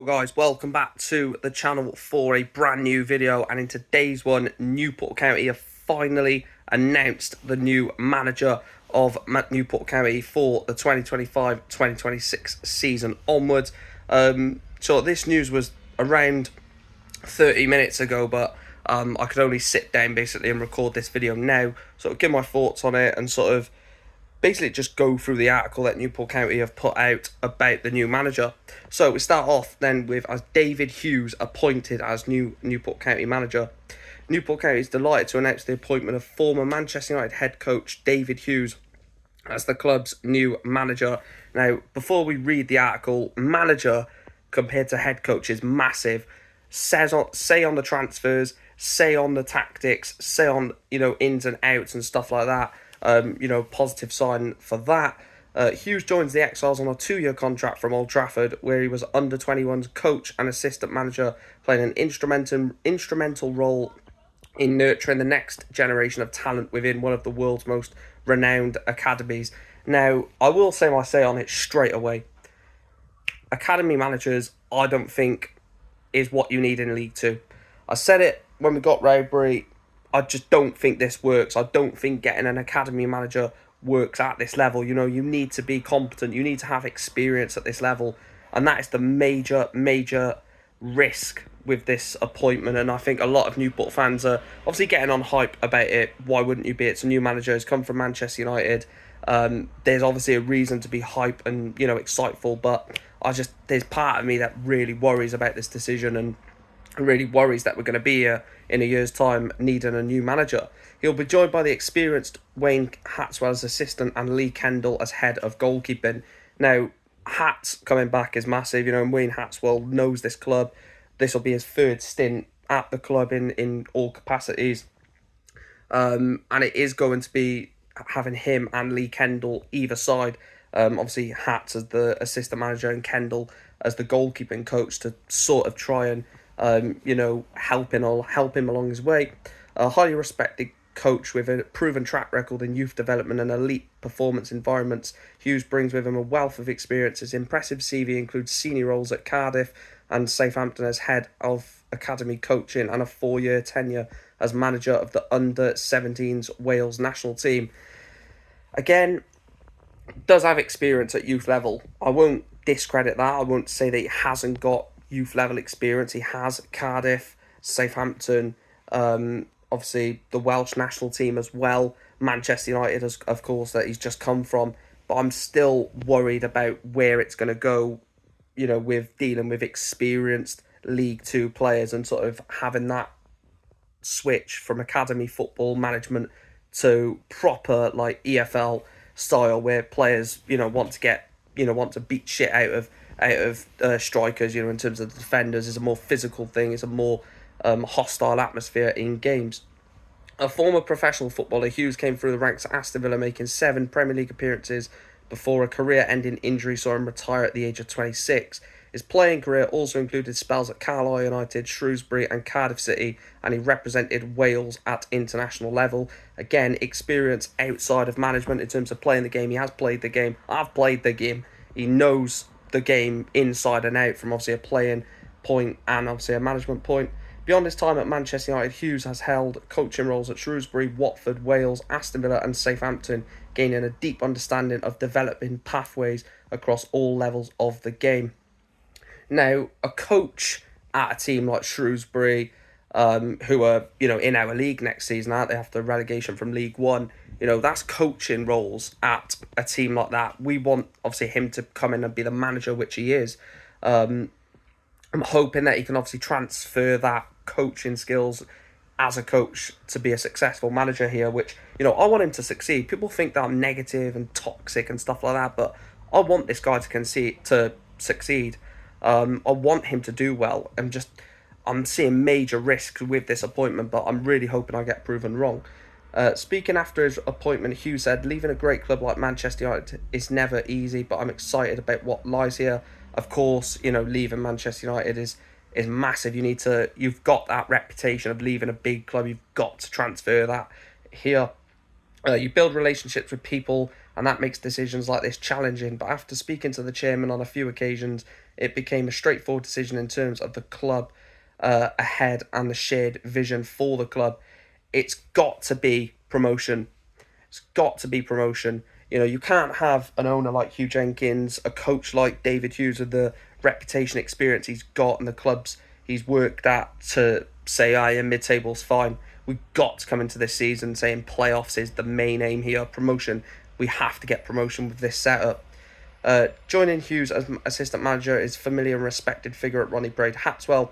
Guys, welcome back to the channel for a brand new video, and in today's one, Newport County have finally announced the new manager of Newport County for the 2025-2026 season onwards. So this news was around 30 minutes ago, but I could only sit down basically and record this video now, sort of give my thoughts on it and sort of basically just go through the article that Newport County have put out about the new manager. So we start off then with as David Hughes appointed as new Newport County manager. Newport County is delighted to announce the appointment of former Manchester United head coach David Hughes as the club's new manager. Now, before we read the article, manager compared to head coach is massive. Say on the transfers, say on the tactics, say on ins and outs and stuff like that. Positive sign for that. Hughes joins the Exiles on a 2-year contract from Old Trafford, where he was under 21's coach and assistant manager, playing an instrumental role in nurturing the next generation of talent within one of the world's most renowned academies. Now, I will say my say on it straight away. Academy managers, I don't think, is what you need in League Two. I said it when we got Rowbury. I just don't think this works. I don't think getting an academy manager works at this level. You need to be competent. You need to have experience at this level. And that is the major risk with this appointment. And I think a lot of Newport fans are obviously getting on hype about it. Why wouldn't you be? It's a new manager. It's come from Manchester United. There's obviously a reason to be hype and, exciteful. But there's part of me that really worries about this decision and really worries that we're going to be here in a year's time needing a new manager. He'll be joined by the experienced Wayne Hatswell as assistant and Lee Kendall as head of goalkeeping. Now, Hats coming back is massive, and Wayne Hatswell knows this club. This will be his third stint at the club in all capacities. And it is going to be having him and Lee Kendall either side. Obviously, Hats as the assistant manager and Kendall as the goalkeeping coach to sort of try and help him along his way. A highly respected coach with a proven track record in youth development and elite performance environments, Hughes brings with him a wealth of experience. His impressive CV includes senior roles at Cardiff and Southampton as head of academy coaching and a 4-year tenure as manager of the under-17s Wales national team. Again, does have experience at youth level. I won't discredit that. I won't say that he hasn't got youth level experience. He has Cardiff, Southampton, obviously the Welsh national team as well, Manchester United, of course, that he's just come from. But I'm still worried about where it's going to go, with dealing with experienced League Two players and sort of having that switch from academy football management to proper like EFL style, where players want to beat shit out of strikers, in terms of the defenders. Is a more physical thing. It's a more hostile atmosphere in games. A former professional footballer, Hughes came through the ranks at Aston Villa, making 7 Premier League appearances before a career-ending injury saw him retire at the age of 26. His playing career also included spells at Carlisle United, Shrewsbury and Cardiff City, and he represented Wales at international level. Again, experience outside of management in terms of playing the game. He has played the game. I've played the game. He knows the game inside and out from obviously a playing point and obviously a management point. Beyond his time at Manchester United, Hughes has held coaching roles at Shrewsbury, Watford, Wales, Aston Villa and Southampton, gaining a deep understanding of developing pathways across all levels of the game. Now, a coach at a team like Shrewsbury, who are, in our league next season, aren't they, after relegation from League One, that's coaching roles at a team like that. We want, obviously, him to come in and be the manager, which he is. I'm hoping that he can obviously transfer that coaching skills as a coach to be a successful manager here, which, I want him to succeed. People think that I'm negative and toxic and stuff like that, but I want this guy to succeed. I want him to do well. I'm seeing major risks with this appointment, but I'm really hoping I get proven wrong. Speaking after his appointment, Hughes said, "Leaving a great club like Manchester United is never easy, but I'm excited about what lies here." Of course, leaving Manchester United is massive. You've got that reputation of leaving a big club. You've got to transfer that here. You build relationships with people, and that makes decisions like this challenging. But after speaking to the chairman on a few occasions, it became a straightforward decision in terms of the club ahead and the shared vision for the club. It's got to be promotion. It's got to be promotion. You know, you can't have an owner like Hugh Jenkins, a coach like David Hughes with the reputation, experience he's got in the clubs he's worked at to say, yeah, mid-table's fine. We've got to come into this season saying playoffs is the main aim here, promotion. We have to get promotion with this setup. Joining Hughes as assistant manager is familiar and respected figure at Ronnie Braid, Hatswell.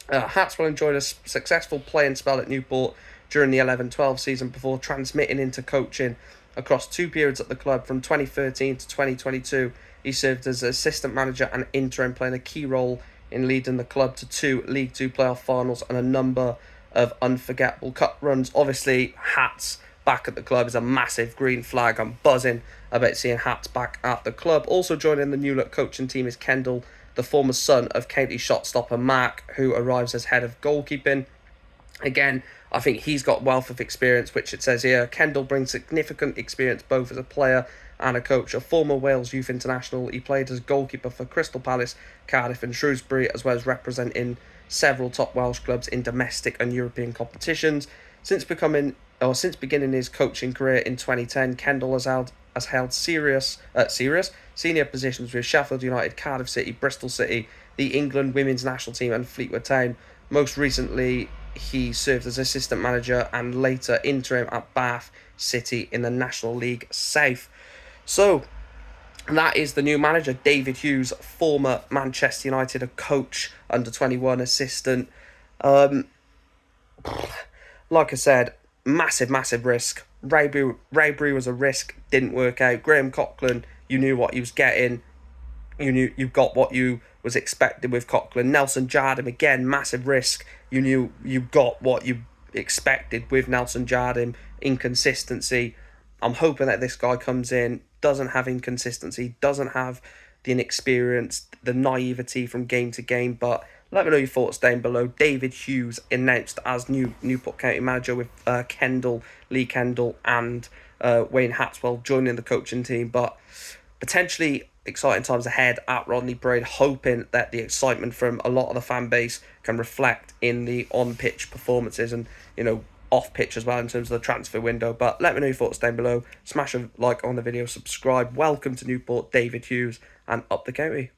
Hatswell enjoyed a successful playing spell at Newport during the 11-12 season before transmitting into coaching across two periods at the club from 2013 to 2022. He served as assistant manager and interim, playing a key role in leading the club to two League Two playoff finals and a number of unforgettable cup runs. Obviously, Hats back at the club is a massive green flag. I'm buzzing about seeing Hats back at the club. Also joining the new look coaching team is Kendall, the former son of county shot stopper Mark, who arrives as head of goalkeeping. Again, I think he's got wealth of experience, which it says here. Kendall brings significant experience both as a player and a coach. A former Wales youth international, he played as goalkeeper for Crystal Palace, Cardiff and Shrewsbury, as well as representing several top Welsh clubs in domestic and European competitions. Since beginning his coaching career in 2010, Kendall has held serious senior positions with Sheffield United, Cardiff City, Bristol City, the England women's national team and Fleetwood Town. Most recently, he served as assistant manager and later interim at Bath City in the National League South. So, that is the new manager, David Hughes, former Manchester United, a coach, under-21 assistant. Like I said, massive risk. Raybury was a risk, didn't work out. Graham Coughlin, you knew what he was getting. You got what you was expected with Coughlin. Nelson Jardim, again, massive risk. You knew you got what you expected with Nelson Jardim. Inconsistency. I'm hoping that this guy comes in, doesn't have inconsistency, doesn't have the inexperience, the naivety from game to game. But let me know your thoughts down below. David Hughes announced as new Newport County manager with Lee Kendall and Wayne Hatswell joining the coaching team. But potentially exciting times ahead at Rodney Braid, hoping that the excitement from a lot of the fan base can reflect in the on-pitch performances and, you know, off-pitch as well in terms of the transfer window. But let me know your thoughts down below. Smash a like on the video, subscribe. Welcome to Newport, David Hughes, and up the county.